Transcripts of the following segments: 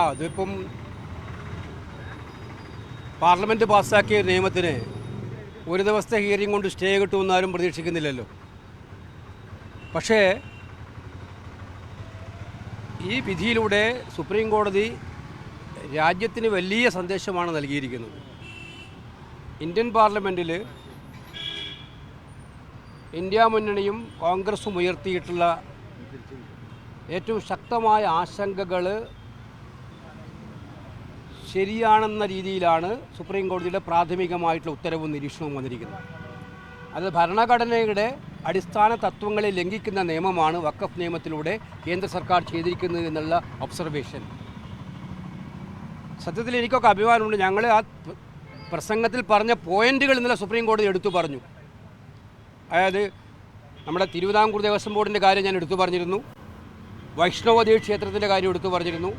അതിപ്പം പാർലമെൻറ്റ് പാസ്സാക്കിയ നിയമത്തിന് ഒരു ദിവസത്തെ ഹിയറിംഗ് കൊണ്ട് സ്റ്റേ കിട്ടുമെന്ന് ആരും പ്രതീക്ഷിക്കുന്നില്ലല്ലോ. പക്ഷേ ഈ വിധിയിലൂടെ സുപ്രീം കോടതി രാജ്യത്തിന് വലിയ സന്ദേശമാണ് നൽകിയിരിക്കുന്നത്. ഇന്ത്യൻ പാർലമെൻറ്റിൽ ഇന്ത്യ മുന്നണിയും കോൺഗ്രസും ഉയർത്തിയിട്ടുള്ള ഏറ്റവും ശക്തമായ ആശങ്കകൾ ശരിയാണെന്ന രീതിയിലാണ് സുപ്രീം കോടതിയുടെ പ്രാഥമികമായിട്ടുള്ള ഉത്തരവും നിരീക്ഷണവും വന്നിരിക്കുന്നത്. അത് ഭരണഘടനയുടെ അടിസ്ഥാന തത്വങ്ങളെ ലംഘിക്കുന്ന നിയമമാണ് വഖഫ് നിയമത്തിലൂടെ കേന്ദ്ര സർക്കാർ ചെയ്തിരിക്കുന്നത് എന്നുള്ള ഒബ്സർവേഷൻ. സത്യത്തിൽ എനിക്കൊക്കെ അഭിമാനമുണ്ട്. ഞങ്ങൾ ആ പ്രസംഗത്തിൽ പറഞ്ഞ പോയിന്റുകൾ ഇന്നലെ സുപ്രീം കോടതി എടുത്തു പറഞ്ഞു. അതായത് നമ്മുടെ തിരുവിതാംകൂർ ദേവസ്വം ബോർഡിൻ്റെ കാര്യം ഞാൻ എടുത്തു പറഞ്ഞിരുന്നു, വൈഷ്ണവദേവി ക്ഷേത്രത്തിൻ്റെ കാര്യം എടുത്തു പറഞ്ഞിരുന്നു.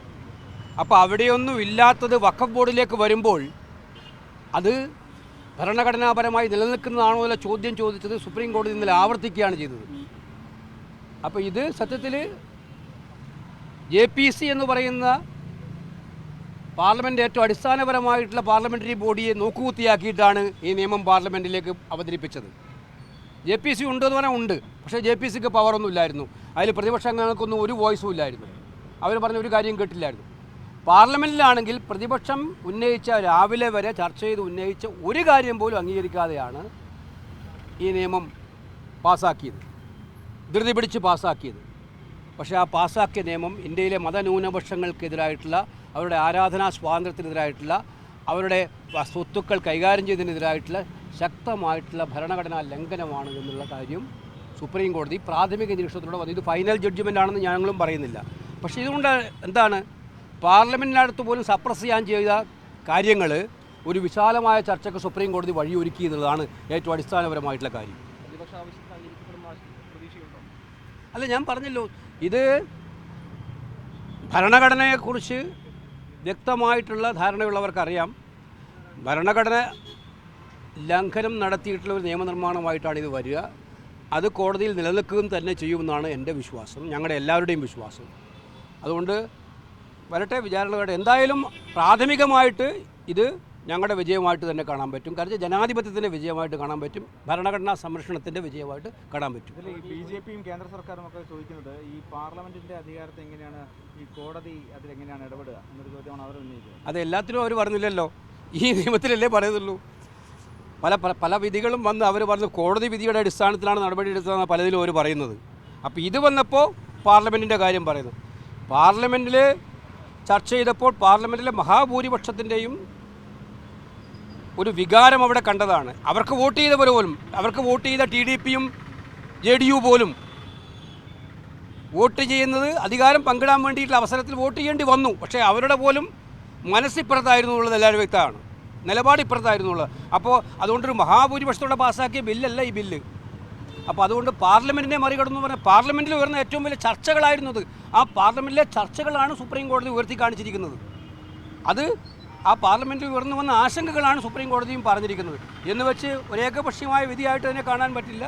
അപ്പോൾ അവിടെയൊന്നും ഇല്ലാത്തത് വഖഫ് ബോർഡിലേക്ക് വരുമ്പോൾ അത് ഭരണഘടനാപരമായി നിലനിൽക്കുന്നതാണോ എന്നുള്ള ചോദ്യം ചോദിച്ചത് സുപ്രീം കോടതി ഇന്നലെ ആവർത്തിക്കുകയാണ് ചെയ്തത്. അപ്പോൾ ഇത് സത്യത്തിൽ JPC എന്ന് പറയുന്ന പാർലമെൻറ്റ് ഏറ്റവും അടിസ്ഥാനപരമായിട്ടുള്ള പാർലമെൻ്ററി ബോഡിയെ നോക്കുകുത്തിയാക്കിയിട്ടാണ് ഈ നിയമം പാർലമെൻറ്റിലേക്ക് അവതരിപ്പിച്ചത്. JPC ഉണ്ടെന്ന് പറഞ്ഞാൽ ഉണ്ട്, പക്ഷേ JPCക്ക് പവറൊന്നും ഇല്ലായിരുന്നു. അതിൽ പ്രതിപക്ഷ അംഗങ്ങൾക്കൊന്നും ഒരു വോയിസും ഇല്ലായിരുന്നു. അവർ പറഞ്ഞ ഒരു കാര്യം കേട്ടില്ലായിരുന്നു. പാർലമെൻറ്റിലാണെങ്കിൽ പ്രതിപക്ഷം ഉന്നയിച്ച രാവിലെ വരെ ചർച്ച ചെയ്ത് ഉന്നയിച്ച ഒരു കാര്യം പോലും അംഗീകരിക്കാതെയാണ് ഈ നിയമം പാസ്സാക്കിയത്, ധൃതി പിടിച്ച് പാസ്സാക്കിയത്. പക്ഷേ ആ പാസ്സാക്കിയ നിയമം ഇന്ത്യയിലെ മതന്യൂനപക്ഷങ്ങൾക്കെതിരായിട്ടുള്ള, അവരുടെ ആരാധനാ സ്വാതന്ത്ര്യത്തിനെതിരായിട്ടുള്ള, അവരുടെ സ്വത്തുക്കൾ കൈകാര്യം ചെയ്തതിനെതിരായിട്ടുള്ള ശക്തമായിട്ടുള്ള ഭരണഘടനാ ലംഘനമാണ് എന്നുള്ള കാര്യം സുപ്രീം കോടതി പ്രാഥമിക നിരീക്ഷണത്തിലൂടെ വന്നു. ഇത് ഫൈനൽ ജഡ്ജ്മെൻ്റ് ആണെന്ന് ഞങ്ങളും പറയുന്നില്ല. പക്ഷേ ഇതുകൊണ്ട് എന്താണ്, പാർലമെൻറ്റിനടുത്ത് പോലും സപ്രസ് ചെയ്യാൻ ചെയ്ത കാര്യങ്ങൾ ഒരു വിശാലമായ ചർച്ചയ്ക്ക് സുപ്രീം കോടതി വഴിയൊരുക്കി എന്നുള്ളതാണ് ഏറ്റവും അടിസ്ഥാനപരമായിട്ടുള്ള കാര്യം. അല്ല, ഞാൻ പറഞ്ഞല്ലോ, ഇത് ഭരണഘടനയെക്കുറിച്ച് വ്യക്തമായിട്ടുള്ള ധാരണയുള്ളവർക്കറിയാം. ഭരണഘടന ലംഘനം നടത്തിയിട്ടുള്ള ഒരു നിയമനിർമ്മാണമായിട്ടാണ് ഇത് വരിക. അത് കോടതിയിൽ നിലനിൽക്കുകയും തന്നെ ചെയ്യുമെന്നാണ് എൻ്റെ വിശ്വാസം, ഞങ്ങളുടെ എല്ലാവരുടെയും വിശ്വാസം. അതുകൊണ്ട് വരട്ടെ, വിചാരണയുടെ എന്തായാലും പ്രാഥമികമായിട്ട് ഇത് ഞങ്ങളുടെ വിജയമായിട്ട് തന്നെ കാണാൻ പറ്റും. കാരണം ജനാധിപത്യത്തിൻ്റെ വിജയമായിട്ട് കാണാൻ പറ്റും, ഭരണഘടനാ സംരക്ഷണത്തിൻ്റെ വിജയമായിട്ട് കാണാൻ പറ്റും. ഇതിൽ ഈ BJPയും കേന്ദ്ര സർക്കാരും ഒക്കെ ചോദിക്കുന്നത് ഈ പാർലമെൻറ്റിൻ്റെ അധികാരത്തെ എങ്ങനെയാണ് ഈ കോടതി അതിലെങ്ങനെയാണ് ഇടപെടുക എന്നൊരു ചോദ്യമാണ് അവർ ഉന്നയിക്കുന്നത്. അത് എല്ലാത്തിനും അവർ പറഞ്ഞില്ലല്ലോ, ഈ നിയമത്തിലല്ലേ പറയുന്നുള്ളൂ. പല വിധികളും വന്ന് അവർ പറഞ്ഞു കോടതി വിധിയുടെ അടിസ്ഥാനത്തിലാണ് നടപടിയെടുത്തതെന്ന് പലതിലും അവർ പറയുന്നത്. അപ്പോൾ ഇത് വന്നപ്പോൾ പാർലമെൻറ്റിൻ്റെ കാര്യം പറയുന്നു. പാർലമെൻറ്റിൽ ചർച്ച ചെയ്തപ്പോൾ പാർലമെൻറ്റിലെ മഹാഭൂരിപക്ഷത്തിൻ്റെയും ഒരു വികാരം അവിടെ കണ്ടതാണ്. അവർക്ക് വോട്ട് ചെയ്തവർ പോലും, അവർക്ക് വോട്ട് ചെയ്ത TDPയും JDU പോലും വോട്ട് ചെയ്യുന്നത് അധികാരം പങ്കിടാൻ വേണ്ടിയിട്ടുള്ള അവസരത്തിൽ വോട്ട് ചെയ്യേണ്ടി വന്നു. പക്ഷേ അവരുടെ പോലും മനസ്സിപ്പുറത്തായിരുന്നു എന്നുള്ളത് എല്ലാവരും വ്യക്തമാണ്, നിലപാടിപ്പുറത്തായിരുന്നുള്ളത്. അപ്പോൾ അതുകൊണ്ടൊരു മഹാഭൂരിപക്ഷത്തോടെ പാസ്സാക്കിയ ബില്ലല്ല ഈ ബില്ല്. അപ്പോൾ അതുകൊണ്ട് പാർലമെൻറ്റിനെ മറികടന്നു പറഞ്ഞാൽ പാർലമെൻറ്റിൽ ഉയർന്ന ഏറ്റവും വലിയ ചർച്ചകളായിരുന്നത്. ആ പാർലമെൻറ്റിലെ ചർച്ചകളാണ് സുപ്രീം കോടതി ഉയർത്തി കാണിച്ചിരിക്കുന്നത്. അത് ആ പാർലമെൻറ്റിൽ ഉയർന്നു വന്ന ആശങ്കകളാണ് സുപ്രീം കോടതിയും പറഞ്ഞിരിക്കുന്നത്. എന്ന് വെച്ച് ഒരേകപക്ഷീയമായ വിധിയായിട്ട് തന്നെ കാണാൻ പറ്റില്ല,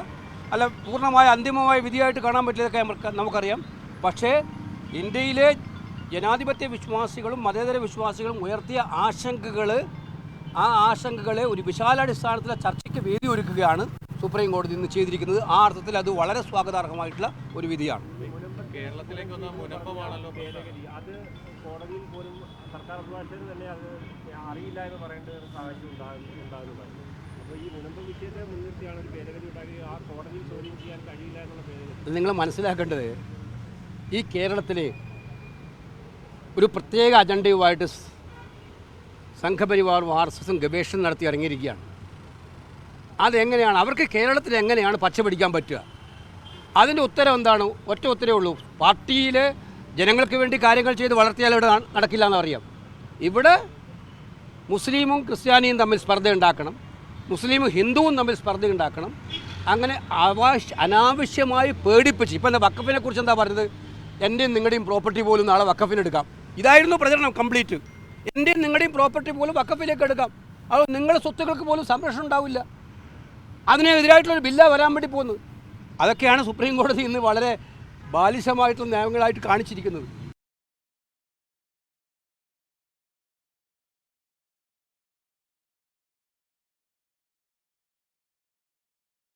അല്ല പൂർണ്ണമായ അന്തിമമായ വിധിയായിട്ട് കാണാൻ പറ്റില്ലതൊക്കെ നമുക്കറിയാം. പക്ഷേ ഇന്ത്യയിലെ ജനാധിപത്യ വിശ്വാസികളും മതേതര വിശ്വാസികളും ഉയർത്തിയ ആശങ്കകൾ, ആ ആശങ്കകളെ ഒരു വിശാലാടിസ്ഥാനത്തിലെ ചർച്ചയ്ക്ക് വേദി ഒരുക്കുകയാണ് സുപ്രീം കോടതി ഇന്ന് ചെയ്തിരിക്കുന്നത്. ആ അർത്ഥത്തിൽ അത് വളരെ സ്വാഗതാർഹമായിട്ടുള്ള ഒരു വിധിയാണ്. കേരളത്തിലേക്കൊന്ന് മുനമ്പമാണല്ലോ അത് കോടതിയിൽ പോലും സർക്കാർ അഭിഭാഷകർ തന്നെ അത് അറിയില്ല എന്ന് പറയേണ്ട ഒരു സാഹചര്യം ഉണ്ടാകുന്നതാണ്. അപ്പോൾ ഈ മുനമ്പ് വിഷയത്തെ മുൻനിർത്തിയാണ് ഒരു ഭേദഗതി ഉണ്ടാക്കി ആ കോടതിയിൽ ചോദ്യം ചെയ്യാൻ കഴിയില്ല എന്നുള്ള ഭേദഗതി. നിങ്ങൾ മനസ്സിലാക്കേണ്ടത്, ഈ കേരളത്തിലെ ഒരു പ്രത്യേക അജണ്ടയുമായിട്ട് സംഘപരിവാറും RSSും ഗവേഷണം നടത്തി ഇറങ്ങിയിരിക്കുകയാണ്. അതെങ്ങനെയാണ് അവർക്ക് കേരളത്തിൽ എങ്ങനെയാണ് പച്ച പിടിക്കാൻ പറ്റുക? അതിൻ്റെ ഉത്തരം എന്താണ്? ഒറ്റ ഉത്തരവേ ഉള്ളൂ, പാർട്ടിയിൽ ജനങ്ങൾക്ക് വേണ്ടി കാര്യങ്ങൾ ചെയ്ത് വളർത്തിയാൽ ഇവിടെ നടക്കില്ല എന്നറിയാം. ഇവിടെ മുസ്ലിമും ക്രിസ്ത്യാനിയും തമ്മിൽ സ്പർദ്ധ ഉണ്ടാക്കണം, മുസ്ലിമും ഹിന്ദുവും തമ്മിൽ സ്പർദ്ധ ഉണ്ടാക്കണം. അങ്ങനെ അനാവശ്യമായി പേടിപ്പിച്ച്, ഇപ്പം എന്താ വഖഫിനെ കുറിച്ച് എന്താ പറഞ്ഞത്? എൻ്റെയും നിങ്ങളുടെയും പ്രോപ്പർട്ടി പോലും നാളെ വഖഫിനെടുക്കാം. ഇതായിരുന്നു പ്രചരണം കംപ്ലീറ്റ്. എൻ്റെയും നിങ്ങളുടെയും പ്രോപ്പർട്ടി പോലും വഖഫിലേക്ക് എടുക്കാം, അത് നിങ്ങളുടെ സ്വത്തുക്കൾക്ക് പോലും സംരക്ഷണം ഉണ്ടാവില്ല. അതിനെതിരായിട്ടുള്ളൊരു ബില്ലാണ് വരാൻ വേണ്ടി പോകുന്നത്. അതൊക്കെയാണ് സുപ്രീം കോടതി ഇന്ന് വളരെ ബാലിശമായിട്ടുള്ള നിയമങ്ങളായിട്ട് കാണിച്ചിരിക്കുന്നത്.